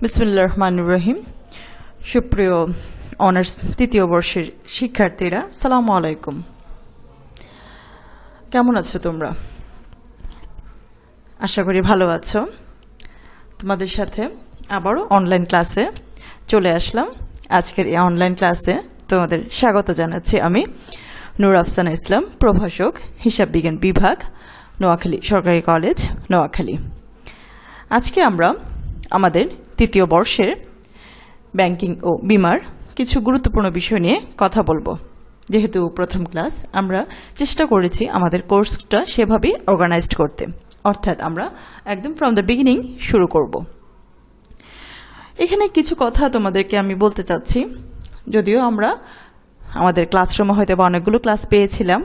বিসমিল্লাহির রহমানির রহিম। সুপ্রিয় অনার্স তৃতীয় বর্ষের শিক্ষার্থীরা, আসসালামু আলাইকুম। কেমন আছো তোমরা? আশা করি ভালো আছো। তোমাদের সাথে আবারও অনলাইন ক্লাসে চলে আসলাম। আজকের এই অনলাইন ক্লাসে তোমাদের স্বাগত জানাচ্ছি আমি নূর আফসানা ইসলাম, প্রভাষক, হিসাব বিজ্ঞান বিভাগ, নোয়াখালী সরকারি কলেজ, নোয়াখালী। আজকে আমরা আমাদের তৃতীয় বর্ষের ব্যাংকিং ও বিমার কিছু গুরুত্বপূর্ণ বিষয় নিয়ে কথা বলবো। যেহেতু প্রথম ক্লাস, আমরা চেষ্টা করেছি আমাদের কোর্সটা সেভাবেই অর্গানাইজড করতে, অর্থাৎ আমরা একদম ফ্রম দ্য বিগিনিং শুরু করব। এখানে কিছু কথা তোমাদেরকে আমি বলতে চাচ্ছি। যদিও আমরা আমাদের ক্লাসরুমে হয়তো বা অনেকগুলো ক্লাস পেয়েছিলাম,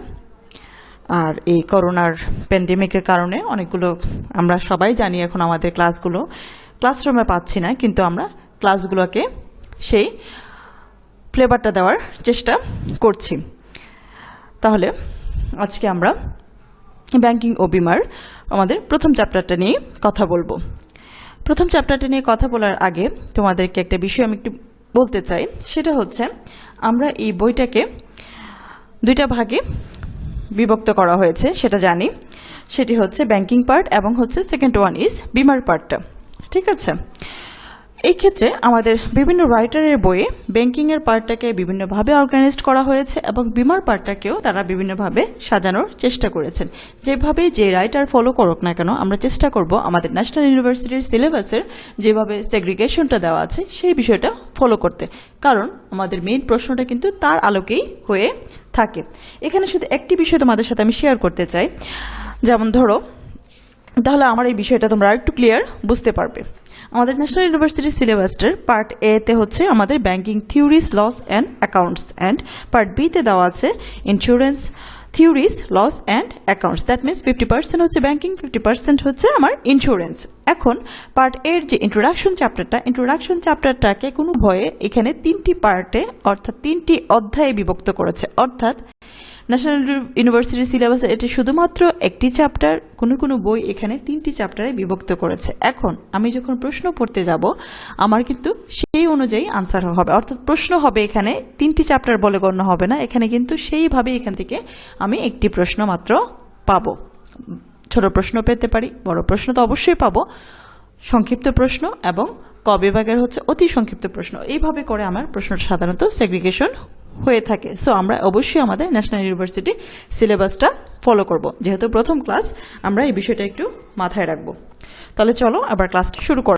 আর এই করোনার প্যান্ডেমিকের কারণে অনেকগুলো আমরা সবাই জানি এখন আমাদের ক্লাসরুমে পাচ্ছি না, কিন্তু আমরা ক্লাসগুলোকে সেই ফ্লেভারটা দেওয়ার চেষ্টা করছি। তাহলে আজকে আমরা ব্যাংকিং ও বিমার আমাদের প্রথম চ্যাপ্টারটা নিয়ে কথা বলবো। প্রথম চ্যাপ্টারটা নিয়ে কথা বলার আগে তোমাদেরকে একটা বিষয় আমি একটু বলতে চাই। সেটা হচ্ছে, আমরা এই বইটাকে দুইটা ভাগে বিভক্ত করা হয়েছে, সেটা জানি। সেটি হচ্ছে ব্যাংকিং পার্ট এবং হচ্ছে সেকেন্ড ওয়ান ইজ বিমার পার্টটা। ঠিক আছে? এই ক্ষেত্রে আমাদের বিভিন্ন রাইটারের বইয়ে ব্যাংকিংয়ের পার্টটাকে বিভিন্নভাবে অর্গানাইজড করা হয়েছে এবং বিমার পার্টটাকেও তারা বিভিন্নভাবে সাজানোর চেষ্টা করেছেন। যেভাবে যে রাইটার ফলো করুক না কেন, আমরা চেষ্টা করব আমাদের ন্যাশনাল ইউনিভার্সিটির সিলেবাসের যেভাবে সেগ্রিগেশনটা দেওয়া আছে সেই বিষয়টা ফলো করতে, কারণ আমাদের মেইন প্রশ্নটা কিন্তু তার আলোকেই হয়ে থাকে। এখানে শুধু একটি বিষয় তোমাদের সাথে আমি শেয়ার করতে চাই। যেমন ধরো, তাহলে আমার এই বিষয়টা তোমরা একটু ক্লিয়ার বুঝতে পারবে। আমাদের ন্যাশনাল ইউনিভার্সিটির সিলেবাসটার পার্ট এ তে হচ্ছে আমাদের banking theories, loss and accounts, and part B তে দেওয়া আছে insurance theories, loss and accounts. That means 50% হচ্ছে ব্যাংকিং, 50% হচ্ছে আমার ইন্স্যুরেন্স। এখন পার্ট এর যে ইন্ট্রোডাকশন চ্যাপ্টারটাকে কোনো ভয়ে এখানে তিনটি পার্টে অর্থাৎ তিনটি অধ্যায়ে বিভক্ত করেছে। অর্থাৎ ন্যাশনাল ইউনিভার্সিটির সিলেবাসে এটি শুধুমাত্র একটি চ্যাপ্টার, কোনো বই এখানে তিনটি চ্যাপ্টারে বিভক্ত করেছে। এখন আমি যখন প্রশ্ন পড়তে যাব, আমার কিন্তু সেই অনুযায়ী আনসার হবে, অর্থাৎ প্রশ্ন হবে এখানে তিনটি চ্যাপ্টার বলে গণ্য হবে না। এখানে কিন্তু সেইভাবে এখান থেকে আমি একটি প্রশ্ন মাত্র পাবো। ছোট প্রশ্ন পেতে পারি, বড় প্রশ্ন তো অবশ্যই পাবো, সংক্ষিপ্ত প্রশ্ন এবং ক বিভাগের হচ্ছে অতি সংক্ষিপ্ত প্রশ্ন। এইভাবে করে আমার প্রশ্নটা সাধারণত সেগ্রিগেশন হয়ে থাকে। সো আমরা অবশ্যই আমাদের ন্যাশনাল ইউনিভার্সিটি সিলেবাসটা ফলো করব। যেহেতু প্রথম ক্লাস, আমরা এই বিষয়টা একটু মাথায় রাখবো। তাহলে চলো আবার ক্লাসটা শুরু কর।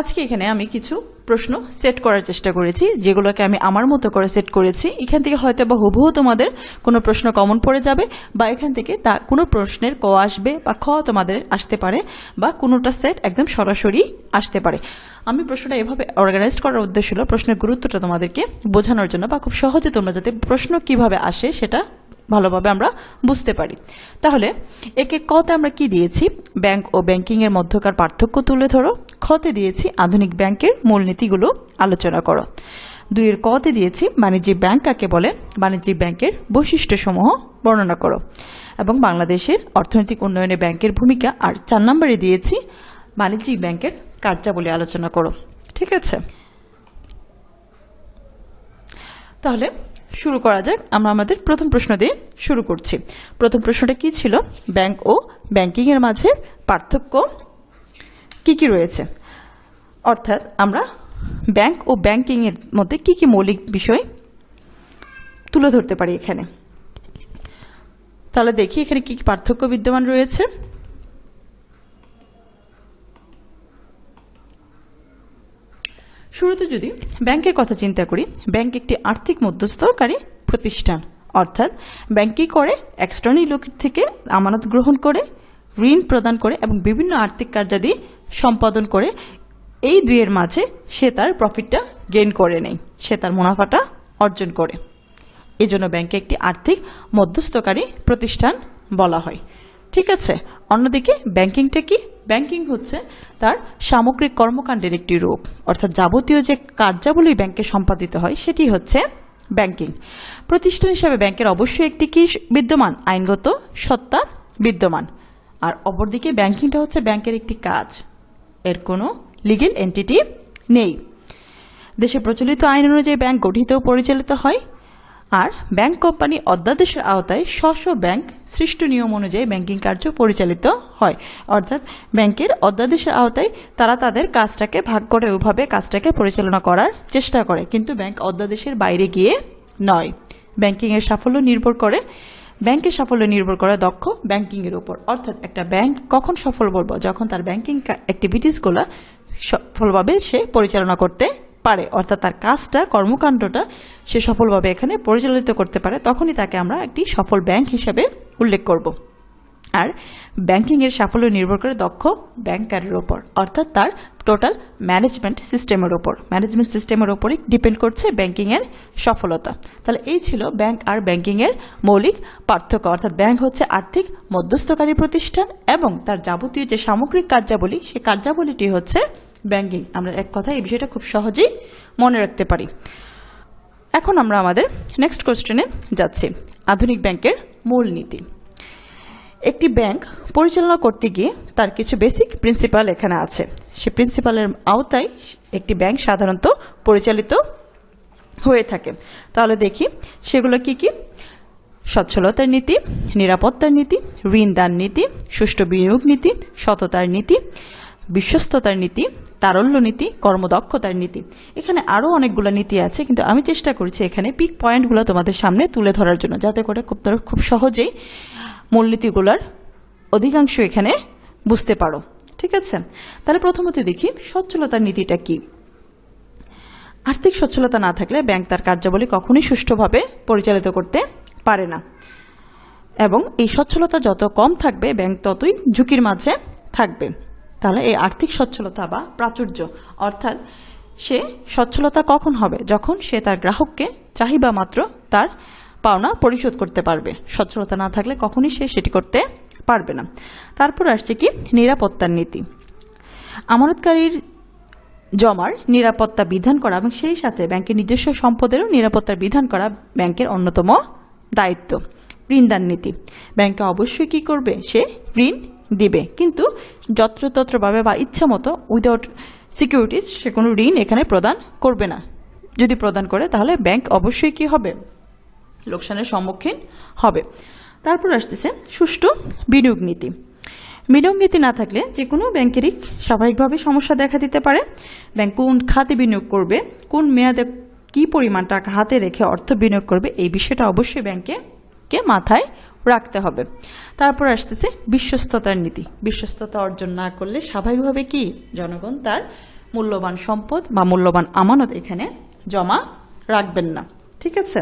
আজকে এখানে আমি কিছু প্রশ্ন সেট করার চেষ্টা করেছি, যেগুলোকে আমি আমার মতো করে সেট করেছি। এখান থেকে হয়তো বা হুবহু তোমাদের কোনো প্রশ্ন কমন পড়ে যাবে, বা এখান থেকে কোনো প্রশ্নের ক আসবে বা খ তোমাদের আসতে পারে, বা কোনোটা সেট একদম সরাসরি আসতে পারে। আমি প্রশ্নটা এভাবে অর্গানাইজড করার উদ্দেশ্য হলো প্রশ্নের গুরুত্বটা তোমাদেরকে বোঝানোর জন্য, বা খুব সহজে তোমরা যাতে প্রশ্ন কিভাবে আসে সেটা ভালোভাবে আমরা বুঝতে পারি। তাহলে একে কতে আমরা কি দিয়েছি? ব্যাংক ও ব্যাংকিং এর মধ্যকার পার্থক্য তুলে ধরো। খতে দিয়েছি আধুনিক ব্যাংকের মূলনীতিগুলো আলোচনা করো। 2 কতে দিয়েছি বাণিজ্যিক ব্যাংক কাকে বলে, বাণিজ্যিক ব্যাংকের বৈশিষ্ট্যসমূহ বর্ণনা করো এবং বাংলাদেশের অর্থনৈতিক উন্নয়নে ব্যাংকের ভূমিকা। আর 4 নম্বরে দিয়েছি বাণিজ্যিক ব্যাংকের কার্যাবলী আলোচনা করো। ঠিক আছে? তাহলে শুরু করা যাক। আমরা আমাদের প্রথম প্রশ্ন দিয়ে শুরু করছি। প্রথম প্রশ্নটা কি ছিল? ব্যাংক ও ব্যাংকিং এর মাঝে পার্থক্য কি কি রয়েছে, অর্থাৎ আমরা ব্যাংক ও ব্যাংকিং এর মধ্যে কি কি মৌলিক বিষয় তুলে ধরতে পারি এখানে। তাহলে দেখি এখানে কি কি পার্থক্য বিদ্যমান রয়েছে। শুরুতে যদি ব্যাংকের কথা চিন্তা করি, ব্যাংক একটি আর্থিক মধ্যস্থকারী প্রতিষ্ঠান। অর্থাৎ ব্যাংক কি করে? এক্সটার্নাল লোকের থেকে আমানত গ্রহণ করে, ঋণ প্রদান করে এবং বিভিন্ন আর্থিক কার্যাদি সম্পাদন করে। এই দুইয়ের মাঝে সে তার প্রফিটটা গেইন করে নেয়, সে তার মুনাফাটা অর্জন করে। এজন্য ব্যাংকে একটি আর্থিক মধ্যস্থকারী প্রতিষ্ঠান বলা হয়। ঠিক আছে? অন্যদিকে ব্যাংকিংটা কি? ব্যাংকিং হচ্ছে তার সামগ্রিক কর্মকাণ্ডের একটি রূপ, অর্থাৎ যাবতীয় যে কার্যাবলী ব্যাংকে সম্পাদিত হয় সেটি হচ্ছে ব্যাংকিং। প্রতিষ্ঠান হিসেবে ব্যাংকের অবশ্যই একটি কি বিদ্যমান? আইনগত সত্তা বিদ্যমান। আর অপরদিকে ব্যাংকিংটা হচ্ছে ব্যাংকের একটি কাজ, এর কোনো লিগ্যাল এন্টিটি নেই। দেশে প্রচলিত আইন অনুযায়ী ব্যাংক গঠিত ও পরিচালিত হয়, আর ব্যাংক কোম্পানি অধ্যাদেশের আওতায় স্ব ব্যাংক সৃষ্ট নিয়ম অনুযায়ী ব্যাংকিং কার্য পরিচালিত হয়। অর্থাৎ ব্যাংকের অধ্যাদেশের আওতায় তারা তাদের কাজটাকে ভাগ করে ওইভাবে কাজটাকে পরিচালনা করার চেষ্টা করে, কিন্তু ব্যাংক অধ্যাদেশের বাইরে গিয়ে নয়। ব্যাংকিংয়ের সাফল্য নির্ভর করে দক্ষ ব্যাংকিংয়ের উপর। অর্থাৎ একটা ব্যাংক কখন সফল বলবো, যখন তার ব্যাংকিং অ্যাক্টিভিটিসগুলো সফলভাবে সে পরিচালনা করতে পারে, অর্থাৎ তার কাজটা কর্মকাণ্ডটা সে সফলভাবে এখানে পরিচালিত করতে পারে, তখনই তাকে আমরা একটি সফল ব্যাংক হিসেবে উল্লেখ করব। আর ব্যাংকিংয়ের সাফল্য নির্ভর করে দক্ষ ব্যাংকারের ওপর, অর্থাৎ তার টোটাল ম্যানেজমেন্ট সিস্টেমের ওপরই ডিপেন্ড করছে ব্যাংকিংয়ের সফলতা। তাহলে এই ছিল ব্যাংক আর ব্যাংকিংয়ের মৌলিক পার্থক্য। অর্থাৎ ব্যাংক হচ্ছে আর্থিক মধ্যস্থকারী প্রতিষ্ঠান এবং তার যাবতীয় যে সামগ্রিক কার্যাবলী, সেই কার্যাবলীটি হচ্ছে ব্যাংকিং। আমরা এক কথা এই বিষয়টা খুব সহজেই মনে রাখতে পারি। এখন আমরা আমাদের নেক্সট কোশ্চেনে যাচ্ছি। আধুনিক ব্যাংকের মূলনীতি। একটি ব্যাংক পরিচালনা করতে গিয়ে তার কিছু বেসিক প্রিন্সিপাল এখানে আছে। সে প্রিন্সিপালের আওতায় একটি ব্যাংক সাধারণত পরিচালিত হয়ে থাকে। তাহলে দেখি সেগুলো কি কি। সচ্ছলতার নীতি, নিরাপত্তার নীতি, ঋণদান নীতি, সুষ্ঠু বিনিয়োগ নীতি, সততার নীতি, বিশ্বস্ততার নীতি, তারল্য নীতি, কর্মদক্ষতার নীতি। এখানে আরও অনেকগুলো নীতি আছে, কিন্তু আমি চেষ্টা করছি এখানে পিক পয়েন্টগুলো তোমাদের সামনে তুলে ধরার জন্য, যাতে করে খুব সহজেই মূলনীতিগুলোর অধিকাংশ এখানে বুঝতে পারো। ঠিক আছে, তাহলে প্রথমত দেখি সচ্ছলতার নীতিটা কি। আর্থিক সচ্ছলতা না থাকলে ব্যাংক তার কার্যাবলী কখনোই সুষ্ঠুভাবে পরিচালিত করতে পারে না, এবং এই সচ্ছলতা যত কম থাকবে ব্যাংক ততই ঝুঁকির মাঝে থাকবে। তাহলে এই আর্থিক সচ্ছলতা বা প্রাচুর্য, অর্থাৎ সে সচ্ছলতা কখন হবে, যখন সে তার গ্রাহককে চাহিদা মাত্র তার পাওনা পরিশোধ করতে পারবে। সচ্ছলতা না থাকলে কখনই সে সেটি করতে পারবে না। তারপর আসছে কি নিরাপত্তার নীতি। আমানতকারীর জমার নিরাপত্তা বিধান করা এবং সেই সাথে ব্যাংকের নিজস্ব সম্পদেরও নিরাপত্তার বিধান করা ব্যাংকের অন্যতম দায়িত্ব। ঋণদান নীতি। ব্যাংকে অবশ্যই কি করবে, সে ঋণ দিবে, কিন্তু যত্রতত্রভাবে বা ইচ্ছা মতো উইদাউট সিকিউরিটিস সে কোনো ঋণ এখানে প্রদান করবে না। যদি প্রদান করে তাহলে ব্যাংক অবশ্যই কি হবে, লোকসানের সম্মুখীন হবে। তারপর আসতেছে সুষ্ঠু বিনিয়োগ নীতি। বিনিয়োগ নীতি না থাকলে যে কোনো ব্যাংকেরই স্বাভাবিকভাবে সমস্যা দেখা দিতে পারে। ব্যাংক কোন খাতে বিনিয়োগ করবে, কোন মেয়াদে কি পরিমাণ টাকা হাতে রেখে অর্থ বিনিয়োগ করবে, এই বিষয়টা অবশ্যই ব্যাংকে মাথায় রাখতে হবে। তারপর আসতেছে বিশ্বস্ততার নীতি। বিশ্বস্ততা অর্জন না করলে স্বাভাবিকভাবে কি জনগণ তার মূল্যবান সম্পদ বা মূল্যবান আমানত এখানে জমা রাখবেন না। ঠিক আছে,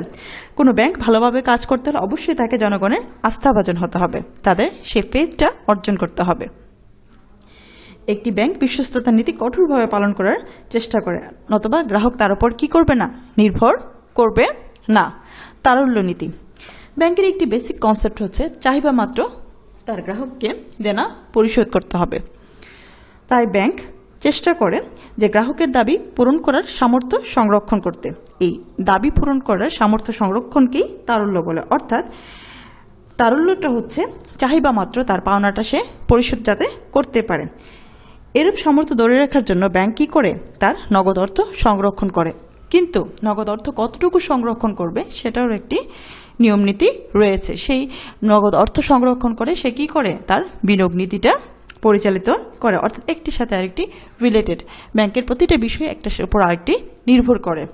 কোনো ব্যাংক ভালোভাবে কাজ করতে হলে অবশ্যই তাকে জনগণের আস্থাভাজন হতে হবে, তাদের সে ফেথটা অর্জন করতে হবে। একটি ব্যাংক বিশ্বস্ততার নীতি কঠোরভাবে পালন করার চেষ্টা করে, নতুবা গ্রাহক তার উপর কি করবে না, নির্ভর করবে না। তারল্য নীতি। ব্যাংকের একটি বেসিক কনসেপ্ট হচ্ছে চাহিদা মাত্র তার গ্রাহককে দেনা পরিশোধ করতে হবে। তাই ব্যাংক চেষ্টা করে যে গ্রাহকের দাবি পূরণ করার সামর্থ্য সংরক্ষণ করতে। এই দাবি পূরণ করার সামর্থ্য সংরক্ষণকেই তারল্য বলে। অর্থাৎ তারল্যটা হচ্ছে চাহিদা মাত্র তার পাওনাটা সে পরিশোধ যাতে করতে পারে। এরূপ সামর্থ্য ধরে রাখার জন্য ব্যাংক কী করে, তার নগদ অর্থ সংরক্ষণ করে। কিন্তু নগদ অর্থ কতটুকু সংরক্ষণ করবে সেটারও একটি নিয়ম নীতি রয়েছে। সেই নগদ অর্থ সংরক্ষণ করে সে কী করে, তার বিনিয়োগ নীতিটা পরিচালিত করে। অর্থাৎ একটির সাথে আরেকটি রিলেটেড, ব্যাংকের প্রতিটা বিষয় একটার উপর আরেকটি নির্ভর করে।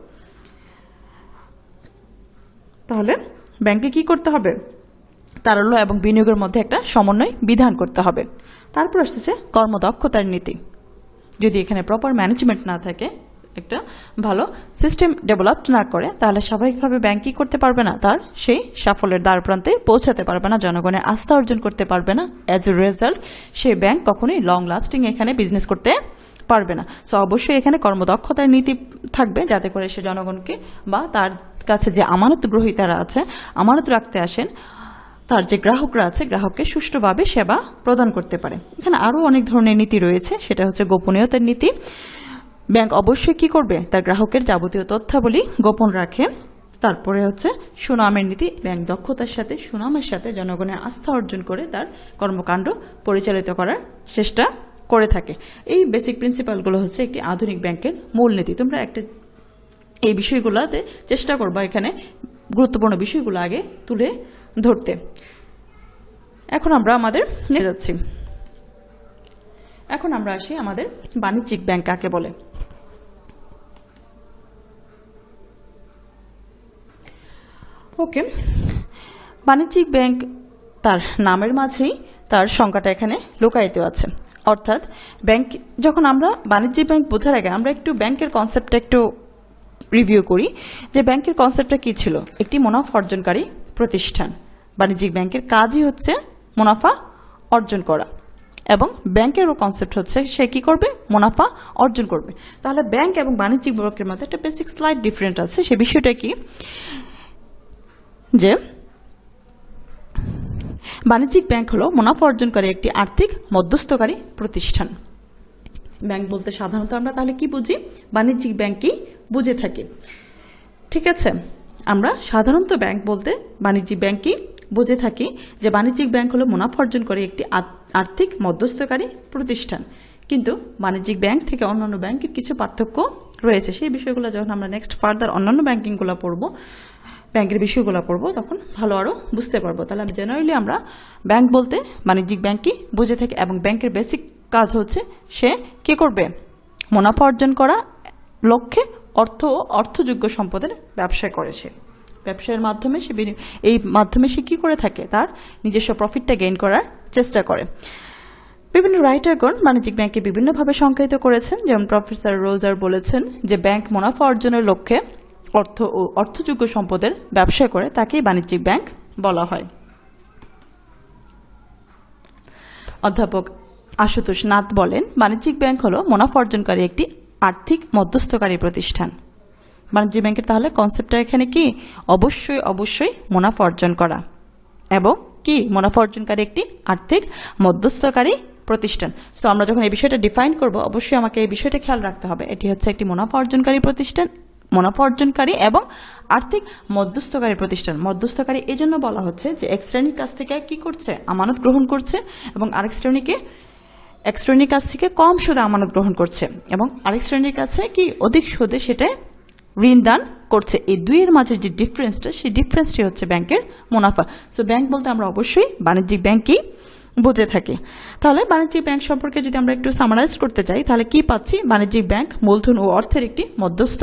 তাহলে ব্যাংকে কি করতে হবে, তারল্য এবং বিনিয়োগের মধ্যে একটা সমন্বয় বিধান করতে হবে। তারপর আসতেছে কর্মদক্ষতার নীতি। যদি এখানে প্রপার ম্যানেজমেন্ট না থাকে, একটা ভালো সিস্টেম ডেভেলপ না করে, তাহলে স্বাভাবিকভাবে ব্যাংক কি করতে পারবে না, তার সেই সাফল্যের দ্বার প্রান্তে পৌঁছাতে পারবে না, জনগণের আস্থা অর্জন করতে পারবে না। অ্যাজ এ রেজাল্ট সেই ব্যাংক কখনোই লং লাস্টিং এখানে বিজনেস করতে পারবে না। সো অবশ্যই এখানে কর্মদক্ষতার নীতি থাকবে, যাতে করে সে জনগণকে বা তার কাছে যে আমানত গ্রহীতারা আছে, আমানত রাখতে আসেন, তার যে গ্রাহকরা আছে, গ্রাহককে সুষ্ঠুভাবে সেবা প্রদান করতে পারে। এখানে আরও অনেক ধরনের নীতি রয়েছে, সেটা হচ্ছে গোপনীয়তার নীতি। ব্যাংক অবশ্যই কি করবে, তার গ্রাহকের যাবতীয় তথ্যাবলী গোপন রাখে তারপরে হচ্ছে সুনামের নীতি। ব্যাংক দক্ষতার সাথে সুনামের সাথে জনগণের আস্থা অর্জন করে তার কর্মকাণ্ড পরিচালিত করার চেষ্টা করে থাকে। এই বেসিক প্রিন্সিপালগুলো হচ্ছে একটি আধুনিক ব্যাংকের মূলনীতি। তোমরা একটা এই বিষয়গুলোতে চেষ্টা করবা এখানে গুরুত্বপূর্ণ বিষয়গুলো আগে তুলে ধরতে। এখন আমরা আমাদের যাচ্ছি। এখন আমরা আসি আমাদের বাণিজ্যিক ব্যাংক কাকে বলে। ওকে, বাণিজ্যিক ব্যাংক তার নামের মাঝেই তার সংজ্ঞাটা এখানে লুকায়িত আছে। অর্থাৎ ব্যাংক, যখন আমরা বাণিজ্যিক ব্যাংক বোঝার আগে আমরা একটু ব্যাংকের কনসেপ্টটা একটু রিভিউ করি যে ব্যাংকের কনসেপ্টটা কি ছিল। একটি মুনাফা অর্জনকারী প্রতিষ্ঠান। বাণিজ্যিক ব্যাংকের কাজই হচ্ছে মুনাফা অর্জন করা, এবং ব্যাংকেরও কনসেপ্ট হচ্ছে সে কি করবে, মুনাফা অর্জন করবে। তাহলে ব্যাংক এবং বাণিজ্যিক ব্যাংকের মধ্যে একটা বেসিক স্লাইড ডিফারেন্ট আছে। সে বিষয়টা কি, যে বাণিজ্যিক ব্যাংক হলো মুনাফা অর্জনকারী একটি আর্থিক মধ্যস্থকারী প্রতিষ্ঠান। ব্যাংক বলতে সাধারণত আমরা তাহলে কি বুঝি, বাণিজ্যিক ব্যাংকই বুঝে থাকি। ঠিক আছে, আমরা সাধারণত ব্যাংক বলতে বাণিজ্যিক ব্যাংকই বুঝে থাকি, যে বাণিজ্যিক ব্যাংক হলো মুনাফা অর্জনকারী একটি আর্থিক মধ্যস্থকারী প্রতিষ্ঠান। কিন্তু বাণিজ্যিক ব্যাংক থেকে অন্যান্য ব্যাংকের কিছু পার্থক্য রয়েছে। সেই বিষয়গুলো যখন আমরা নেক্সট ফার্দার অন্যান্য ব্যাংকিংগুলো পড়বো, ব্যাংকের বিষয়গুলো পড়বো, তখন ভালো আরও বুঝতে পারবো। তাহলে আমি জেনারেলি আমরা ব্যাংক বলতে বাণিজ্যিক ব্যাংকই বুঝে থাকি, এবং ব্যাংকের বেসিক কাজ হচ্ছে সে কি করবে, মুনাফা অর্জন করা লক্ষ্যে অর্থ ও অর্থযোগ্য সম্পদের ব্যবসা করে। সে ব্যবসায়ের মাধ্যমে সে কি করে থাকে, তার নিজস্ব প্রফিটটা গেইন করার চেষ্টা করে। বিভিন্ন রাইটারগণ বাণিজ্যিক ব্যাংককে বিভিন্নভাবে সংজ্ঞায়িত করেছেন। যেমন প্রফেসর রোজার বলেছেন যে ব্যাংক মুনাফা অর্জনের লক্ষ্যে অর্থ ও অর্থযোগ্য সম্পদের ব্যবসা করে, তাকেই বাণিজ্যিক ব্যাংক বলা হয়। অধ্যাপক আশুতোষ নাথ বলেন, বাণিজ্যিক ব্যাংক হলো মুনাফা অর্জনকারী একটি আর্থিক মধ্যস্থকারী প্রতিষ্ঠান। বাণিজ্যিক ব্যাংকের তাহলে কনসেপ্টটা এখানে কি, অবশ্যই মুনাফা অর্জন করা, এবং কি মুনাফা অর্জনকারী একটি আর্থিক মধ্যস্থকারী প্রতিষ্ঠান। সো আমরা যখন এই বিষয়টা ডিফাইন করব, অবশ্যই আমাকে এই বিষয়টা খেয়াল রাখতে হবে। এটি হচ্ছে একটি মুনাফা অর্জনকারী প্রতিষ্ঠান, মুনাফা অর্জনকারী এবং আর্থিক মধ্যস্থকারী প্রতিষ্ঠান। মধ্যস্থকারী এই জন্য বলা হচ্ছে যে এক শ্রেণীর কাছ থেকে কি করছে, আমানত গ্রহণ করছে, এবং এক শ্রেণীর কাছ থেকে কম সুদে আমানত গ্রহণ করছে, এবং আরেক শ্রেণীর কাছে কি অধিক সুদে সেটা ঋণ দান করছে। এই দুইয়ের মাঝে যে ডিফারেন্সটা, সেই ডিফারেন্সটি হচ্ছে ব্যাংকের মুনাফা। সো ব্যাংক বলতে আমরা অবশ্যই বাণিজ্যিক ব্যাংকই বুঝে থাকি। তাহলে বাণিজ্যিক ব্যাংক সম্পর্কে যদি আমরা একটু সামারাইজ করতে চাই, তাহলে কি পাচ্ছি, বাণিজ্যিক ব্যাংক মূলধন ও অর্থের একটি মধ্যস্থ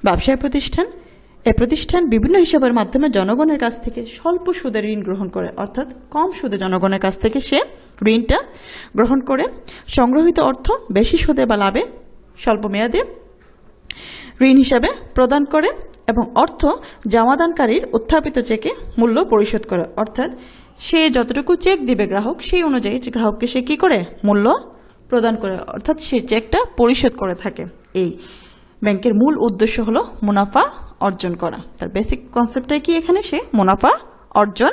ব্যবসায় প্রতিষ্ঠান। এই প্রতিষ্ঠান বিভিন্ন হিসাবের মাধ্যমে জনগণের কাছ থেকে স্বল্প সুদে ঋণ গ্রহণ করে, অর্থাৎ কম সুদে জনগণের কাছ থেকে সে ঋণটা গ্রহণ করে সংগ্রহিত অর্থ বেশি সুদে বা লাভে স্বল্প মেয়াদে ঋণ হিসাবে প্রদান করে, এবং অর্থ জমাদানকারীর উত্থাপিত চেকে মূল্য পরিশোধ করে। অর্থাৎ সে যতটুকু চেক দিবে গ্রাহক, সেই অনুযায়ী গ্রাহককে সে কি করে, মূল্য প্রদান করে, অর্থাৎ সে চেকটা পরিশোধ করে থাকে। এই ব্যাংকের মূল উদ্দেশ্য হলো মুনাফা অর্জন করা। তার বেসিক কনসেপ্টটাই কি, এখানে সে মুনাফা অর্জন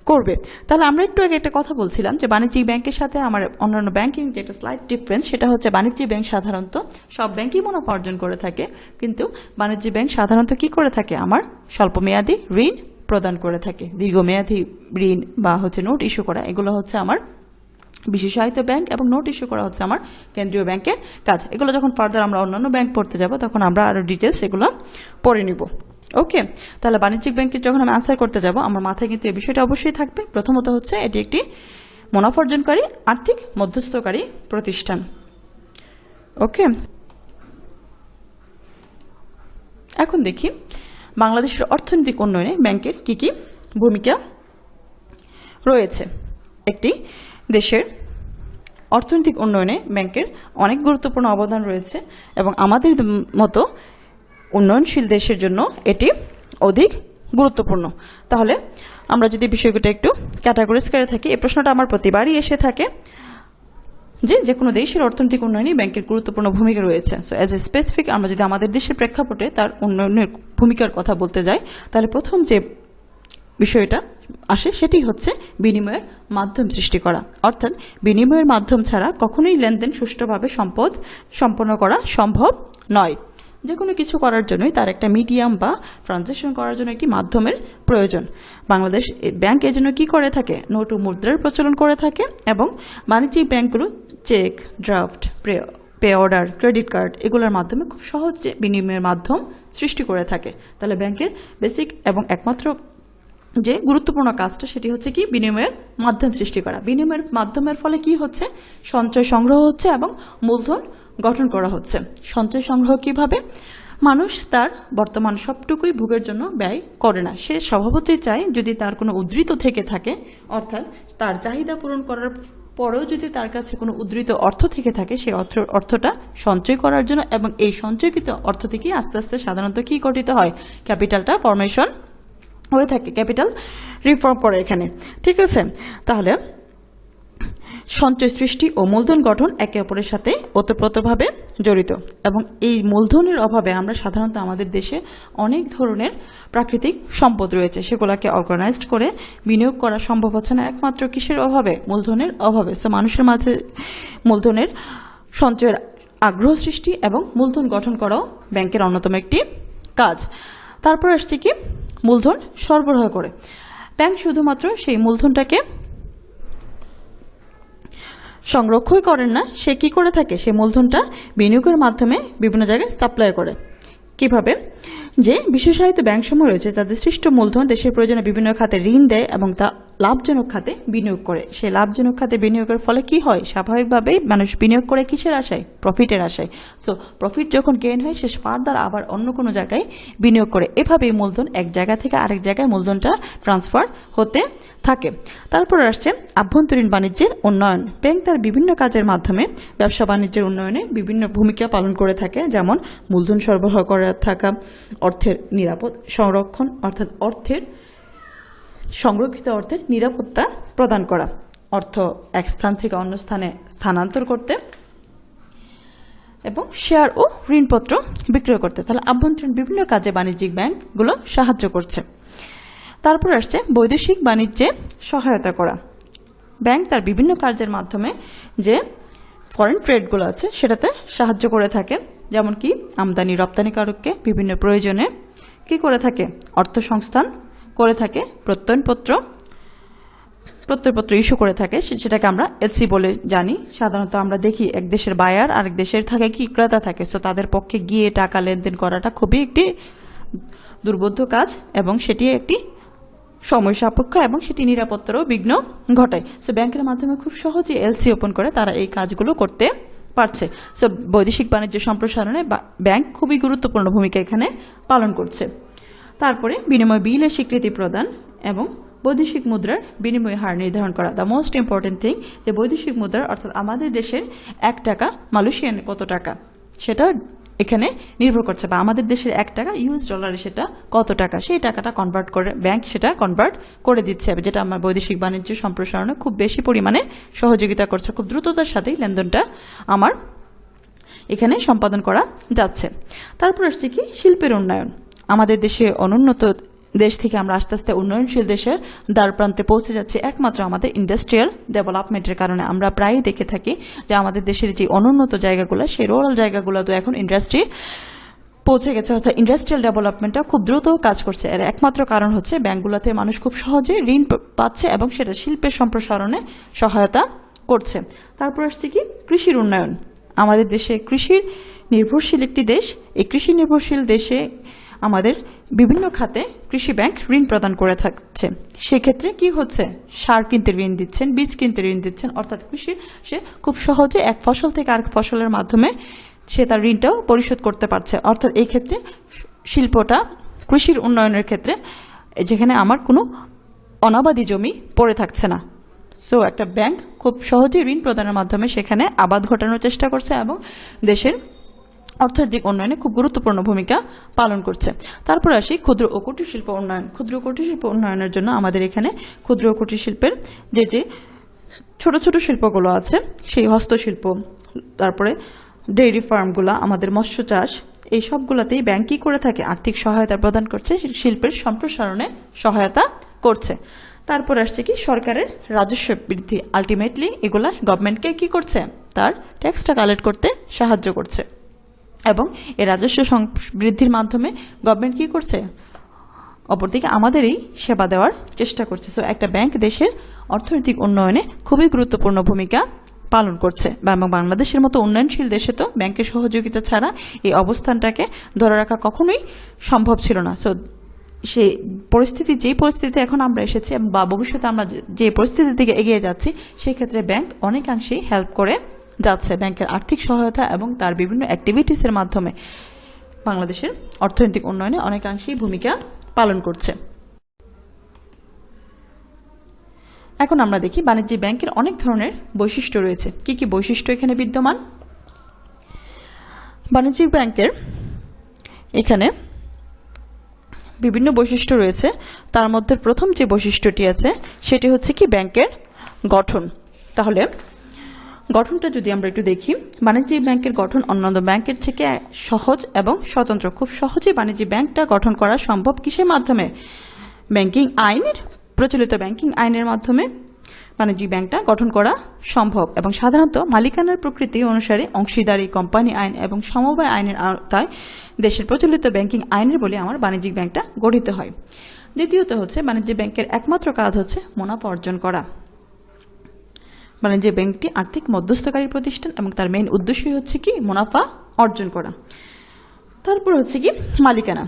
করবে। তাহলে আমরা একটু আগে একটা কথা বলছিলাম যে বাণিজ্যিক ব্যাংকের সাথে আমার অন্যান্য ব্যাংকিং যেটা স্লাইড ডিফারেন্স, সেটা হচ্ছে বাণিজ্যিক ব্যাংক সাধারণত সব ব্যাংকই মুনাফা অর্জন করে থাকে, কিন্তু বাণিজ্যিক ব্যাংক সাধারণত কি করে থাকে, আমার স্বল্পমেয়াদী ঋণ প্রদান করে থাকে। দীর্ঘমেয়াদী ঋণ বা হচ্ছে নোট ইস্যু করা, এগুলো হচ্ছে আমার বিশেষায়িত ব্যাংক, এবং নোট ইস্যু করা হচ্ছে আমার কেন্দ্রীয় ব্যাংকের কাজ। এগুলো যখন ফার্দার আমরা অন্যান্য ব্যাংক পড়তে যাব, তখন আমরা আরো ডিটেলস এগুলো পড়ে নিব। ওকে, তাহলে বাণিজ্যিক ব্যাংকের যখন আমি আনসার করতে যাব, আমার মাথায় কিন্তু এই বিষয়টা অবশ্যই থাকবে। প্রথমত হচ্ছে এটি একটি মুনাফা অর্জনকারী আর্থিক মধ্যস্থকারী প্রতিষ্ঠান। ওকে, এখন দেখি বাংলাদেশের অর্থনৈতিক উন্নয়নে ব্যাংকের কি কি ভূমিকা রয়েছে। একটি দেশের অর্থনৈতিক উন্নয়নে ব্যাংকের অনেক গুরুত্বপূর্ণ অবদান রয়েছে, এবং আমাদের মতো উন্নয়নশীল দেশের জন্য এটি অধিক গুরুত্বপূর্ণ। তাহলে আমরা যদি বিষয়গুলো একটু ক্যাটাগরিজ করে থাকি, এই প্রশ্নটা আমার প্রতিবারই এসে থাকে যে কোনো দেশের অর্থনৈতিক উন্নয়নে ব্যাংকের গুরুত্বপূর্ণ ভূমিকা রয়েছে। সো অ্যাজ এ স্পেসিফিক আমরা যদি আমাদের দেশের প্রেক্ষাপটে তার উন্নয়নের ভূমিকার কথা বলতে যাই, তাহলে প্রথম যে বিষয়টা আসে সেটি হচ্ছে বিনিময়ের মাধ্যম সৃষ্টি করা। অর্থাৎ বিনিময়ের মাধ্যম ছাড়া কখনোই লেনদেন সুষ্ঠুভাবে সম্পন্ন করা সম্ভব নয়। যে কোনো কিছু করার জন্যই তার একটা মিডিয়াম বা ট্রানজ্যাকশন করার জন্য একটি মাধ্যমের প্রয়োজন। বাংলাদেশ ব্যাংক এজন্য কি করে থাকে, নোট ও মুদ্রার প্রচলন করে থাকে এবং বাণিজ্যিক ব্যাংকগুলো cheque, draft, pay order, credit card এগুলোর মাধ্যমে খুব সহজে বিনিময়ের মাধ্যম সৃষ্টি করে থাকে। তাহলে ব্যাংকের বেসিক এবং একমাত্র যে গুরুত্বপূর্ণ কাজটা সেটি হচ্ছে কি বিনিময়ের মাধ্যম সৃষ্টি করা। বিনিময়ের মাধ্যমের ফলে কি হচ্ছে, সঞ্চয় সংগ্রহ হচ্ছে এবং মূলধন গঠন করা হচ্ছে। সঞ্চয় সংগ্রহ কিভাবে, মানুষ তার বর্তমান সবটুকুই ভোগের জন্য ব্যয় করে না, সে স্বভাবতই চায় যদি তার কোনো উদ্ধৃত থেকে থাকে, অর্থাৎ তার চাহিদা পূরণ করার পরেও যদি তার কাছে কোনো উদ্ধৃত অর্থ থেকে থাকে, সেই অর্থটা সঞ্চয় করার জন্য, এবং এই সঞ্চয়কৃত অর্থ থেকে আস্তে আস্তে সাধারণত কি গঠিত হয়, ক্যাপিটালটা ফরমেশন হয়ে থাকে, ক্যাপিটাল রিফর্ম করে এখানে। ঠিক আছে, তাহলে সঞ্চয় সৃষ্টি ও মূলধন গঠন একে অপরের সাথে ওতপ্রোতভাবে জড়িত, এবং এই মূলধনের অভাবে আমরা সাধারণত আমাদের দেশে অনেক ধরনের প্রাকৃতিক সম্পদ রয়েছে, সেগুলোকে অর্গানাইজড করে বিনিয়োগ করা সম্ভব হচ্ছে না, একমাত্র কিসের অভাবে, মূলধনের অভাবে। সো মানুষের মাঝে মূলধনের সঞ্চয়ের আগ্রহ সৃষ্টি এবং মূলধন গঠন করাও ব্যাংকের অন্যতম একটি কাজ। তারপর আসছে কি মূলধন সরবরাহ করে। ব্যাংক শুধুমাত্র সেই মূলধনটাকে সংরক্ষণ করেন না, সে কি করে থাকে, সেই মূলধনটা বিনিয়োগের মাধ্যমে বিভিন্ন জায়গায় সাপ্লাই করে। কিভাবে, যে বিশেষায়িত ব্যাংকসমূহ রয়েছে তাদের সৃষ্ট মূলধন দেশের প্রয়োজনে বিভিন্ন খাতে ঋণ দেয় এবং তা লাভজনক খাতে বিনিয়োগ করে। সেই লাভজনক খাতে বিনিয়োগের ফলে কি হয়, স্বাভাবিকভাবেই মানুষ বিনিয়োগ করে কিসের আশায়, প্রফিটের আশায়। সো প্রফিট যখন গেইন হয়, সে ফার্দার আবার অন্য কোনো জায়গায় বিনিয়োগ করে। এভাবেই মূলধন এক জায়গা থেকে আরেক জায়গায় মূলধনটা ট্রান্সফার হতে থাকে। তারপর আসছে আভ্যন্তরীণ বাণিজ্যের উন্নয়ন। ব্যাংক তার বিভিন্ন কাজের মাধ্যমে ব্যবসা বাণিজ্যের উন্নয়নে বিভিন্ন ভূমিকা পালন করে থাকে, যেমন মূলধন সরবরাহ করে থাকা, অর্থের নিরাপদ সংরক্ষণ, অর্থাৎ সংরক্ষিত অর্থের নিরাপত্তা প্রদান করা, অর্থ এক স্থান থেকে অন্য স্থানে স্থানান্তর করতে, এবং শেয়ার ও ঋণপত্র বিক্রয় করতে। তাহলে আভ্যন্তরীণ বিভিন্ন কাজে বাণিজ্যিক ব্যাংকগুলো সাহায্য করছে। তারপর আসছে বৈদেশিক বাণিজ্যে সহায়তা করা। ব্যাংক তার বিভিন্ন কার্যের মাধ্যমে যে ফরেন ট্রেডগুলো আছে সেটাতে সাহায্য করে থাকে, যেমন কি আমদানি রপ্তানিকারককে বিভিন্ন প্রয়োজনে কি করে থাকে, অর্থ সংস্থান করে থাকে, প্রত্যয়পত্র ইস্যু করে থাকে, সেটাকে আমরা এলসি বলে জানি। সাধারণত আমরা দেখি এক দেশের বায়ার আরেক দেশের থাকে কি ক্রেতা থাকে, সো তাদের পক্ষে গিয়ে টাকা লেনদেন করাটা খুবই একটি দুর্বোধ্য কাজ, এবং সেটি একটি সময় সাপেক্ষ এবং সেটি নিরাপত্তারও বিঘ্ন ঘটায়। সো ব্যাংকের মাধ্যমে খুব সহজে এলসি ওপেন করে তারা এই কাজগুলো করতে পারছে। সো বৈদেশিক বাণিজ্য সম্প্রসারণে ব্যাংক খুবই গুরুত্বপূর্ণ ভূমিকা এখানে পালন করছে। তারপরে বিনিময় বিলের স্বীকৃতি প্রদান এবং বৈদেশিক মুদ্রার বিনিময় হার নির্ধারণ করা। দ্য মোস্ট ইম্পর্টেন্ট থিং, যে বৈদেশিক মুদ্রার অর্থাৎ আমাদের দেশের 1 টাকা মালয়েশিয়ানে কত টাকা সেটা এখানে নির্ভর করছে, বা আমাদের দেশের 1 টাকা ইউএস ডলারে সেটা কত টাকা, সেই টাকাটা কনভার্ট করে ব্যাংক সেটা কনভার্ট করে দিচ্ছে, যেটা আমার বৈদেশিক বাণিজ্য সম্প্রসারণে খুব বেশি পরিমাণে সহযোগিতা করছে। খুব দ্রুততার সাথেই লেনদেনটা আমার এখানে সম্পাদন করা যাচ্ছে। তারপর আসছে কি শিল্পের উন্নয়ন। আমাদের দেশে অনুন্নত দেশ থেকে আমরা আস্তে আস্তে উন্নয়নশীল দেশের দ্বার প্রান্তে পৌঁছে যাচ্ছি একমাত্র আমাদের ইন্ডাস্ট্রিয়াল ডেভেলপমেন্টের কারণে। আমরা প্রায়ই দেখে থাকি যে আমাদের দেশের যে অনুন্নত জায়গাগুলো, সেই রুরাল জায়গাগুলো তো এখন ইন্ডাস্ট্রি পৌঁছে গেছে, অর্থাৎ ইন্ডাস্ট্রিয়াল ডেভেলপমেন্টটা খুব দ্রুত কাজ করছে। এর একমাত্র কারণ হচ্ছে ব্যাংকগুলোতে মানুষ খুব সহজে ঋণ পাচ্ছে এবং সেটা শিল্পের সম্প্রসারণে সহায়তা করছে। তারপর আসছে কি কৃষির উন্নয়ন। আমাদের দেশে কৃষির নির্ভরশীল একটি দেশ। এই কৃষি নির্ভরশীল দেশে আমাদের বিভিন্ন খাতে কৃষি ব্যাংক ঋণ প্রদান করে থাকছে। সেক্ষেত্রে কি হচ্ছে, সার কিনতে ঋণ দিচ্ছেন, বীজ কিনতে ঋণ দিচ্ছেন, অর্থাৎ কৃষি সে খুব সহজে এক ফসল থেকে আরেক ফসলের মাধ্যমে সে তার ঋণটাও পরিশোধ করতে পারছে। অর্থাৎ এই ক্ষেত্রে শিল্পটা কৃষির উন্নয়নের ক্ষেত্রে যেখানে আমার কোনো অনাবাদি জমি পড়ে থাকছে না, সো একটা ব্যাংক খুব সহজেই ঋণ প্রদানের মাধ্যমে সেখানে আবাদ ঘটানোর চেষ্টা করছে এবং দেশের অর্থনৈতিক উন্নয়নে খুব গুরুত্বপূর্ণ ভূমিকা পালন করছে। তারপর আসি ক্ষুদ্র ও কুটির শিল্প উন্নয়ন। ক্ষুদ্র কুটির শিল্প উন্নয়নের জন্য আমাদের এখানে ক্ষুদ্র ও কুটির শিল্পের যে ছোট ছোট শিল্পগুলো আছে, সেই হস্তশিল্প, তারপরে ডেইরি ফার্মগুলো, আমাদের মৎস্য চাষ, এই সবগুলোতেই ব্যাংক কি করে থাকে, আর্থিক সহায়তা প্রদান করছে, শিল্পের সম্প্রসারণে সহায়তা করছে। তারপর আসছে কি সরকারের রাজস্ব বৃদ্ধি। আলটিমেটলি এগুলা গভর্নমেন্টকে কি করছে, তার ট্যাক্সটা কালেক্ট করতে সাহায্য করছে। এবং এই রাজস্ব বৃদ্ধির মাধ্যমে গভর্নমেন্ট কি করছে, অপরদিকে আমাদেরই সেবা দেওয়ার চেষ্টা করছে। সো একটা ব্যাংক দেশের অর্থনৈতিক উন্নয়নে খুবই গুরুত্বপূর্ণ ভূমিকা পালন করছে। এবং বাংলাদেশের মতো উন্নয়নশীল দেশে তো ব্যাংকের সহযোগিতা ছাড়া এই অবস্থানটাকে ধরে রাখা কখনোই সম্ভব ছিল না। সো সেই পরিস্থিতি, যেই পরিস্থিতিতে এখন আমরা এসেছি বা ভবিষ্যতে আমরা যে পরিস্থিতির দিকে এগিয়ে যাচ্ছি, সেই ক্ষেত্রে ব্যাংক অনেকাংশেই হেল্প করে যাচ্ছে। ব্যাংকের আর্থিক সহায়তা এবং তার বিভিন্ন অ্যাক্টিভিটিসের মাধ্যমে বাংলাদেশের অর্থনৈতিক উন্নয়নে অনেকাংশেই ভূমিকা পালন করছে। এখন আমরা দেখি বাণিজ্যিক ব্যাংকের অনেক ধরনের বৈশিষ্ট্য রয়েছে। কি কি বৈশিষ্ট্য এখানে বিদ্যমান? বাণিজ্যিক ব্যাংকের এখানে বিভিন্ন বৈশিষ্ট্য রয়েছে। তার মধ্যে প্রথম যে বৈশিষ্ট্যটি আছে সেটি হচ্ছে কি ব্যাংকের গঠন। তাহলে গঠনটা যদি আমরা একটু দেখি, বাণিজ্যিক ব্যাংকের গঠন অন্যান্য ব্যাংকের থেকে সহজ এবং স্বতন্ত্র। খুব সহজেই বাণিজ্যিক ব্যাংকটা গঠন করা সম্ভব কিসের মাধ্যমে? ব্যাংকিং আইনের, প্রচলিত ব্যাংকিং আইনের মাধ্যমে বাণিজ্যিক ব্যাংকটা গঠন করা সম্ভব। এবং সাধারণত মালিকানার প্রকৃতি অনুসারে অংশীদারি, কোম্পানি আইন এবং সমবায় আইনের আওতায় দেশের প্রচলিত ব্যাংকিং আইনের বলে আমার বাণিজ্যিক ব্যাংকটা গঠিত হয়। দ্বিতীয়ত হচ্ছে বাণিজ্যিক ব্যাংকের একমাত্র কাজ হচ্ছে মুনাফা অর্জন করা। বাণিজ্যিক ব্যাংকটি আর্থিক মধ্যস্থকারী প্রতিষ্ঠান এবং তার মেইন উদ্দেশ্যই হচ্ছে কি মুনাফা অর্জন করা। তারপর হচ্ছে কি মালিকানা।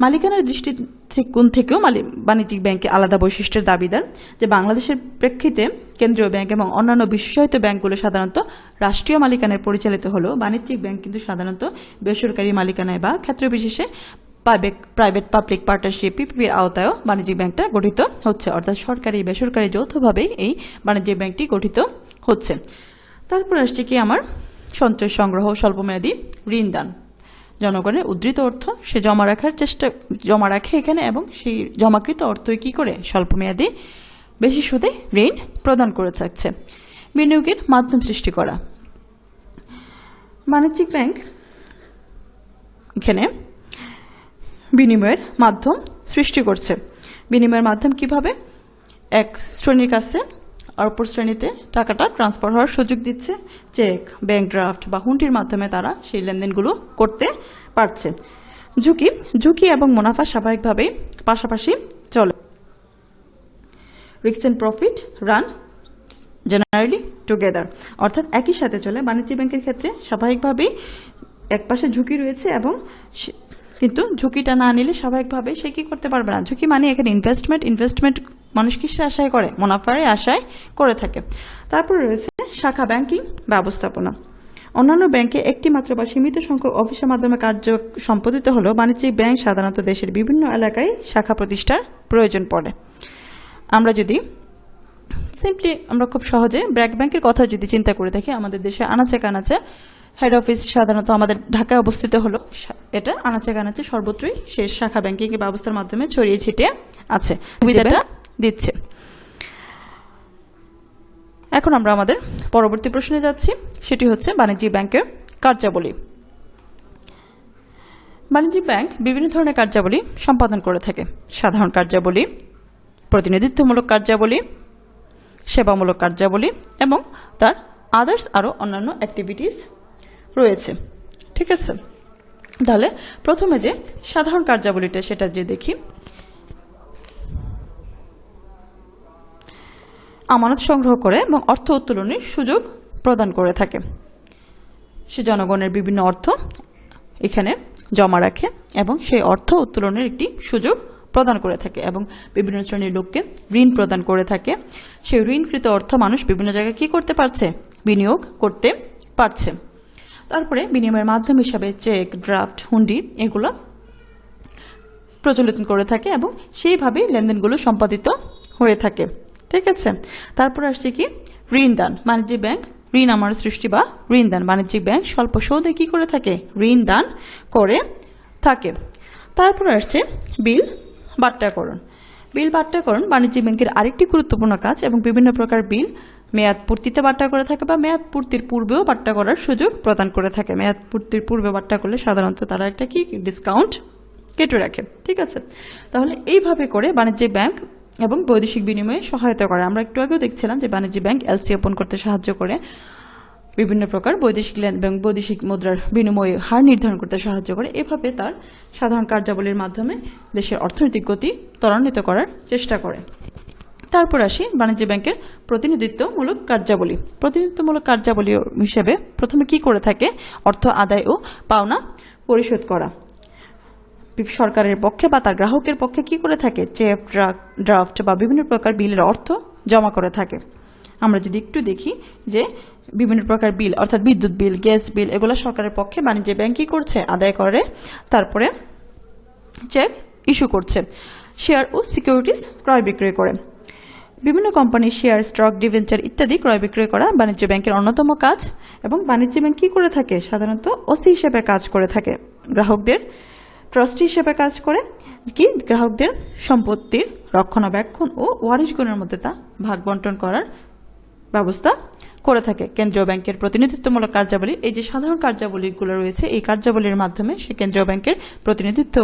মালিকানার দৃষ্টিকোণ থেকেও বাণিজ্যিক ব্যাংকে আলাদা বৈশিষ্ট্যের দাবিদার, যে বাংলাদেশের প্রেক্ষিতে কেন্দ্রীয় ব্যাংক এবং অন্যান্য বিশেষায়িত ব্যাংকগুলো সাধারণত রাষ্ট্রীয় মালিকানায় পরিচালিত হলেও বাণিজ্যিক ব্যাংক কিন্তু সাধারণত বেসরকারি মালিকানায় বা ক্ষেত্রবিশেষে প্রাইভেট পাবলিক পার্টনারশিপ পিপিপির আওতায়ও বাণিজ্যিক ব্যাংকটা গঠিত হচ্ছে। অর্থাৎ সরকারি বেসরকারি যৌথভাবেই এই বাণিজ্যিক ব্যাংকটি গঠিত হচ্ছে। তারপর আসছে কি আমার সঞ্চয় সংগ্রহ, স্বল্পমেয়াদী ঋণ দান। জনগণের উদ্ধৃত অর্থ সে জমা রাখে এখানে, এবং সেই জমাকৃত অর্থই কি করে স্বল্পমেয়াদী বেশি সুদে ঋণ প্রদান করে থাকছে। বিনিয়োগের মাধ্যম সৃষ্টি করা। বাণিজ্যিক ব্যাংক এখানে বিনিময়ের মাধ্যম সৃষ্টি করছে। বিনিময়ের মাধ্যম কিভাবে? এক শ্রেণীর কাছে অপর শ্রেণীতে টাকাটা ট্রান্সফার হওয়ার সুযোগ দিচ্ছে। চেক, ব্যাংক ড্রাফট বা হুন্ডির মাধ্যমে তারা সেই লেনদেনগুলো করতে পারছে। ঝুঁকি এবং মুনাফা স্বাভাবিকভাবেই পাশাপাশি চলে। Risk and profit run generally together, অর্থাৎ একই সাথে চলে। বাণিজ্যিক ব্যাংকের ক্ষেত্রে স্বাভাবিকভাবেই একপাশে ঝুঁকি রয়েছে, এবং কিন্তু ঝুঁকিটা না নিলে স্বাভাবিকভাবে সে কি করতে পারবে না। ঝুঁকি মানে এখানে ইনভেস্টমেন্ট মানুষ কিসের আশায় করে? মুনাফার আশায় করে থাকে। তারপর রয়েছে শাখা ব্যাংকিং ব্যবস্থাপনা। অন্যান্য ব্যাংকে একটি মাত্র বা সীমিত সংখ্যক অফিসের মাধ্যমে কার্য সম্পাদিত হলেও বাণিজ্যিক ব্যাংক সাধারণত দেশের বিভিন্ন এলাকায় শাখা প্রতিষ্ঠার প্রয়োজন পড়ে। আমরা যদি সিম্পলি আমরা খুব সহজে ব্র্যাক ব্যাংকের কথা যদি চিন্তা করে দেখি, আমাদের দেশে আনাচে কানাচে হেড অফিস সাধারণত আমাদের ঢাকায় অবস্থিত হলো, এটা আনাচে কানাচে সর্বত্রই সে শাখা ব্যাংকিং ব্যবস্থার মাধ্যমে ছড়িয়ে ছিটিয়ে আছে, সুবিধাটা দিচ্ছে। এখন আমরা আমাদের পরবর্তী প্রশ্নে যাচ্ছি, সেটি হচ্ছে বাণিজ্যিক ব্যাংকের কার্যাবলী। বাণিজ্যিক ব্যাংক বিভিন্ন ধরনের কার্যাবলী সম্পাদন করে থাকে। সাধারণ কার্যাবলী, প্রতিনিধিত্বমূলক কার্যাবলী, সেবামূলক কার্যাবলী এবং তার আদার্স আরও অন্যান্য অ্যাক্টিভিটিস রয়েছে। ঠিক আছে, তাহলে প্রথমে যে সাধারণ কার্যাবলীটা সেটা যে দেখি। আমানত সংগ্রহ করে এবং অর্থ উত্তোলনের সুযোগ প্রদান করে থাকে। সে জনগণের বিভিন্ন অর্থ এখানে জমা রাখে এবং সেই অর্থ উত্তোলনের একটি সুযোগ প্রদান করে থাকে, এবং বিভিন্ন শ্রেণীর লোককে ঋণ প্রদান করে থাকে। সেই ঋণকৃত অর্থ মানুষ বিভিন্ন জায়গায় কি করতে পারছে? বিনিয়োগ করতে পারছে। তারপরে বিনিময়ের মাধ্যম হিসাবে চেক, ড্রাফট, হুন্ডি এগুলো প্রচলিত করে থাকে এবং সেইভাবেই লেনদেনগুলো সম্পাদিত হয়ে থাকে। ঠিক আছে, তারপর আসছে কি ঋণ দান। বাণিজ্যিক ব্যাংক ঋণ আমার সৃষ্টি বা ঋণ দান, বাণিজ্যিক ব্যাংক স্বল্প সুদে কি করে থাকে? ঋণ দান করে থাকে। তারপর আসছে বিল বাট্টাকরণ। বিল বাট্টাকরণ বাণিজ্যিক ব্যাংকের আরেকটি গুরুত্বপূর্ণ কাজ, এবং বিভিন্ন প্রকার বিল মেয়াদ পূর্তিতে বাট্টা করে থাকে বা মেয়াদ পূর্তির পূর্বেও বাট্টা করার সুযোগ প্রদান করে থাকে। মেয়াদ পূর্তির পূর্বে বাট্টা করলে সাধারণত তারা একটা কি ডিসকাউন্ট কেটে রাখে। ঠিক আছে, তাহলে এইভাবে করে বাণিজ্যিক ব্যাংক এবং বৈদেশিক বিনিময়ে সহায়তা করে। আমরা একটু আগেও দেখছিলাম যে বাণিজ্যিক ব্যাংক এলসি ওপেন করতে সাহায্য করে, বিভিন্ন প্রকার বৈদেশিক লেনদেন এবং বৈদেশিক মুদ্রার বিনিময় হার নির্ধারণ করতে সাহায্য করে। এভাবে তার সাধারণ কার্যাবলীর মাধ্যমে দেশের অর্থনৈতিক গতি ত্বরান্বিত করার চেষ্টা করে। তারপর আসি বাণিজ্য ব্যাংকের প্রতিনিধিত্বমূলক কার্যাবলী। প্রতিনিধিত্বমূলক কার্যাবলী হিসেবে প্রথমে কি করে থাকে? অর্থ আদায় ও পাওনা পরিশোধ করা। সরকারের পক্ষে বা তার গ্রাহকের পক্ষে কি করে থাকে? চেক, ড্রাফট বা বিভিন্ন প্রকার বিলের অর্থ জমা করে থাকে। আমরা যদি একটু দেখি যে বিভিন্ন প্রকার বিল অর্থাৎ বিদ্যুৎ বিল, গ্যাস বিল, এগুলো সরকারের পক্ষে বাণিজ্য ব্যাংক কি করছে? আদায় করে। তারপরে চেক ইস্যু করছে। শেয়ার ও সিকিউরিটিজ ক্রয় বিক্রয় করে। বিভিন্ন কোম্পানির শেয়ার, স্টক, ডিবেঞ্চার ইত্যাদি ক্রয় বিক্রয় করা বাণিজ্য ব্যাংকের অন্যতম কাজ। এবং বাণিজ্য ব্যাংক কি করে থাকে? সাধারণত ওসি হিসেবে কাজ করে থাকে, গ্রাহকদের ট্রাস্টি হিসেবে কাজ করে, কি গ্রাহকদের সম্পত্তির রক্ষণাবেক্ষণ ও ওয়ারিশগণের মধ্যে তা ভাগ বন্টন করার ব্যবস্থা করে থাকে। কেন্দ্রীয় ব্যাংকের প্রতিনিধিত্বমূলক কার্যাবলী, এই যে সাধারণ কার্যাবলীগুলো রয়েছে, এই কার্যাবলীর মাধ্যমে সে কেন্দ্রীয় ব্যাংকের প্রতিনিধিত্ব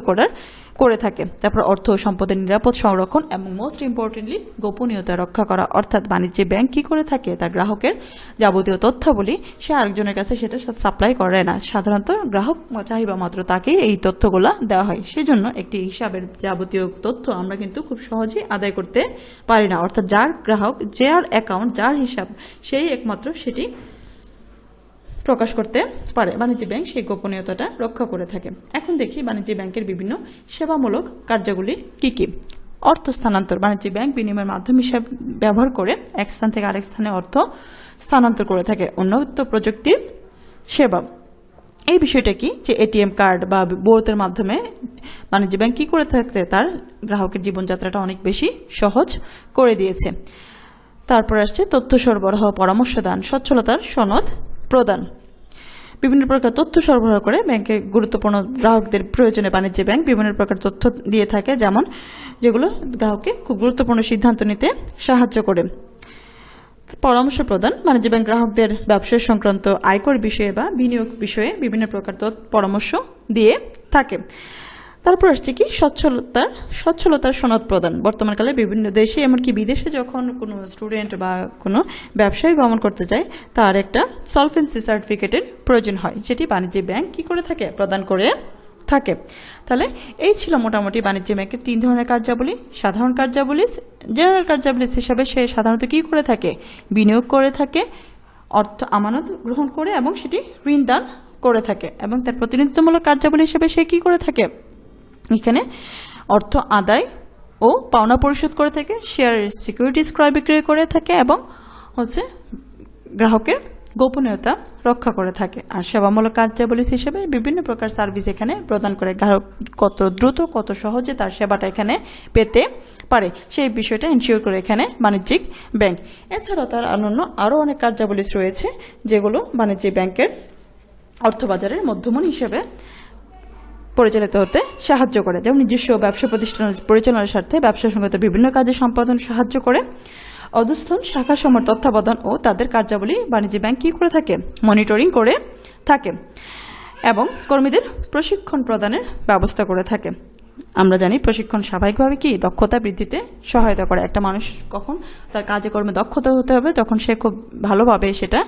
করে থাকে। তারপর অর্থ ও সম্পদের নিরাপদ সংরক্ষণ এবং মোস্ট ইম্পর্টেন্টলি গোপনীয়তা রক্ষা করা। অর্থাৎ বাণিজ্য ব্যাংক কি করে থাকে? তার গ্রাহকের যাবতীয় তথ্যাবলী সে আরেকজনের কাছে সেটা সাপ্লাই করে না, সাধারণত গ্রাহক চাহিদা মাত্র তাকেই এই তথ্যগুলা দেওয়া হয়। সেজন্য একটি হিসাবের যাবতীয় তথ্য আমরা কিন্তু খুব সহজেই আদায় করতে পারি না। অর্থাৎ যার গ্রাহক, যার অ্যাকাউন্ট, যার হিসাব, সেই একমাত্র সেটি প্রকাশ করতে পারে। বাণিজ্য ব্যাংক সেই গোপনীয়তাটা রক্ষা করে থাকে। এখন দেখি বাণিজ্য ব্যাংকের বিভিন্ন সেবামূলক কার্যগুলি কি কি। অর্থ স্থানান্তর। বাণিজ্য ব্যাংক বিনিময়ের মাধ্যম হিসাবে ব্যবহার করে এক স্থান থেকে আরেক স্থানে অর্থ স্থানান্তর করে থাকে। উন্নত প্রযুক্তির সেবা। এই বিষয়টা কি? যে এটিএম কার্ড বা বোর্ডের মাধ্যমে বাণিজ্য ব্যাংক কি করে থাকতে তার গ্রাহকের জীবনযাত্রাটা অনেক বেশি সহজ করে দিয়েছে। তারপর আসছে তথ্য সরবরাহ, পরামর্শ দান, সচ্ছলতার সনদ প্রদান। বিভিন্ন প্রকার তথ্য সরবরাহ করে ব্যাংকের গুরুত্বপূর্ণ গ্রাহকদের প্রয়োজনে বাণিজ্য ব্যাংক বিভিন্ন প্রকার তথ্য দিয়ে থাকে, যেমন যেগুলো গ্রাহককে খুব গুরুত্বপূর্ণ সিদ্ধান্ত নিতে সাহায্য করে। পরামর্শ প্রদান। বাণিজ্য ব্যাংক গ্রাহকদের ব্যবসা সংক্রান্ত আয়কর বিষয়ে বা বিনিয়োগ বিষয়ে বিভিন্ন প্রকার পরামর্শ দিয়ে থাকে। তারপর আসছে কি? সচ্ছলতার সনদ প্রদান। বর্তমানকালে বিভিন্ন দেশে এমনকি বিদেশে যখন কোনো স্টুডেন্ট বা কোনো ব্যবসায়ী গমন করতে যায়, তার একটা সলভেন্সি সার্টিফিকেটের প্রয়োজন হয়, যেটি বাণিজ্য ব্যাংক কি করে থাকে? প্রদান করে থাকে। তাহলে এই ছিল মোটামুটি বাণিজ্য ব্যাংকের 3 ধরনের কার্যাবলী। সাধারণ কার্যাবলী, জেনারেল কার্যাবলী হিসাবে সে সাধারণত কি করে থাকে? বিনিয়োগ করে থাকে, অর্থ আমানত গ্রহণ করে এবং সেটি ঋণ দান করে থাকে। এবং তার প্রতিনিধিত্বমূলক কার্যাবলী হিসেবে সে কি করে থাকে? এখানে অর্থ আদায় ও পাওনা পরিশোধ করে থাকে, শেয়ার, সিকিউরিটিজ ক্রয় বিক্রয় করে থাকে এবং গ্রাহকের গোপনীয়তা রক্ষা করে থাকে। আর সেবামূলক কার্যাবলী হিসেবে বিভিন্ন প্রকার সার্ভিস এখানে প্রদান করে। গ্রাহক কত দ্রুত, কত সহজে তার সেবাটা এখানে পেতে পারে, সেই বিষয়টা এনশিওর করে এখানে বাণিজ্যিক ব্যাংক। এছাড়াও তার আরও অনেক কার্যাবলী রয়েছে যেগুলো বাণিজ্যিক ব্যাংকের অর্থবাজারের মধ্যমণি হিসেবে পরিচালিত হতে সাহায্য করে। যেমন নিজস্ব ব্যবসা প্রতিষ্ঠান পরিচালনার স্বার্থে ব্যবসা সংক্রান্ত বিভিন্ন কাজে সম্পাদন সাহায্য করে। অধস্থন শাখা সমূহ তত্ত্বাবধান ও তাদের কার্যাবলী বাণিজ্য ব্যাংক কি করে থাকে? মনিটরিং করে থাকে এবং কর্মীদের প্রশিক্ষণ প্রদানের ব্যবস্থা করে থাকে। আমরা জানি প্রশিক্ষণ স্বাভাবিকভাবে কি দক্ষতা বৃদ্ধিতে সহায়তা করে। একটা মানুষ কখন তার কাজে কর্মে দক্ষতা হতে হবে, যখন সে খুব ভালোভাবে সেটা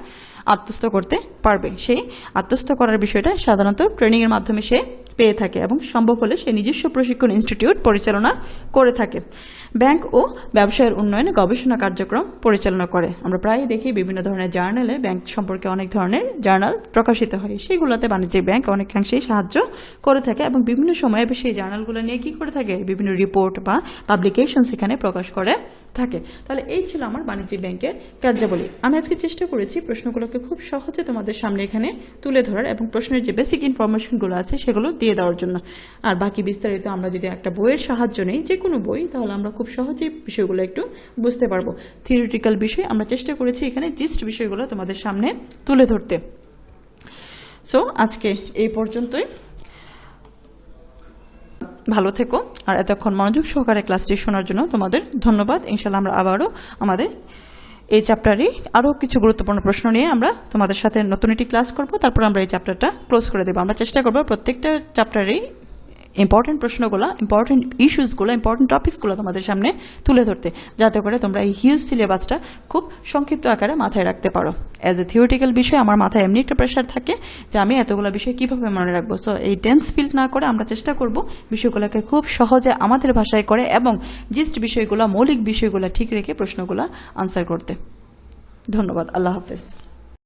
আত্মস্থ করতে পারবে। সেই আত্মস্থ করার বিষয়টা সাধারণত ট্রেনিংয়ের মাধ্যমে সে পেয়ে থাকে এবং সম্ভব হলে সে নিজস্ব প্রশিক্ষণ ইনস্টিটিউট পরিচালনা করে থাকে। ব্যাংক ও ব্যবসায়ের উন্নয়নে গবেষণা কার্যক্রম পরিচালনা করে। আমরা প্রায়ই দেখি বিভিন্ন ধরনের জার্নালে ব্যাংক সম্পর্কে অনেক ধরনের জার্নাল প্রকাশিত হয়, সেইগুলোতে বাণিজ্যিক ব্যাংক অনেকাংশেই সাহায্য করে থাকে এবং বিভিন্ন সময়ে সেই জার্নালগুলো নিয়ে কি করে থাকে? বিভিন্ন রিপোর্ট বা পাবলিকেশন সেখানে প্রকাশ করে থাকে। তাহলে এই ছিল আমার বাণিজ্যিক ব্যাংকের কার্যাবলী। আমি আজকে চেষ্টা করেছি প্রশ্নগুলোকে খুব সহজে তোমাদের সামনে এখানে তুলে ধরার এবং প্রশ্নের যে বেসিক ইনফরমেশনগুলো আছে সেগুলো দিয়ে দেওয়ার জন্য। আর বাকি বিস্তারিত আমরা যদি একটা বইয়ের সাহায্য নেই, যে কোনো বই, তাহলে আমরা খুব সহজেই বিষয়গুলো একটু বুঝতে পারবো। থিওরিটিক্যাল বিষয় আমরা চেষ্টা করেছি এখানে জিস্ট বিষয়গুলো তোমাদের সামনে তুলে ধরতে। সো আজকে এই পর্যন্তই। ভালো থেকো আর এতক্ষণ মনোযোগ সহকারে ক্লাসটি শোনার জন্য তোমাদের ধন্যবাদ। ইনশাআল্লাহ আমরা আবারও আমাদের এই চ্যাপ্টারে আরও কিছু গুরুত্বপূর্ণ প্রশ্ন নিয়ে আমরা তোমাদের সাথে নতুন একটি ক্লাস করব, তারপর আমরা এই চ্যাপ্টারটা ক্লোজ করে দেবো। আমরা চেষ্টা করবো প্রত্যেকটা চ্যাপ্টারেই ইম্পর্টেন্ট প্রশ্নগুলো, ইম্পর্টেন্ট ইস্যুসগুলো, ইম্পর্টেন্ট টপিকসগুলো তোমাদের সামনে তুলে ধরতে, যাতে করে তোমরা এই হিউজ সিলেবাসটা খুব সংক্ষিপ্ত আকারে মাথায় রাখতে পারো। অ্যাজ এ থিওরিটিক্যাল বিষয় আমার মাথায় এমনি একটা প্রেশার থাকে যে আমি এতগুলো বিষয় কীভাবে মনে রাখবো। সো এই টেন্স ফিল না করে আমরা চেষ্টা করব বিষয়গুলোকে খুব সহজে আমাদের ভাষায় করে এবং জিস্ট বিষয়গুলো, মৌলিক বিষয়গুলো ঠিক রেখে প্রশ্নগুলো আনসার করতে। ধন্যবাদ। আল্লাহ হাফেজ।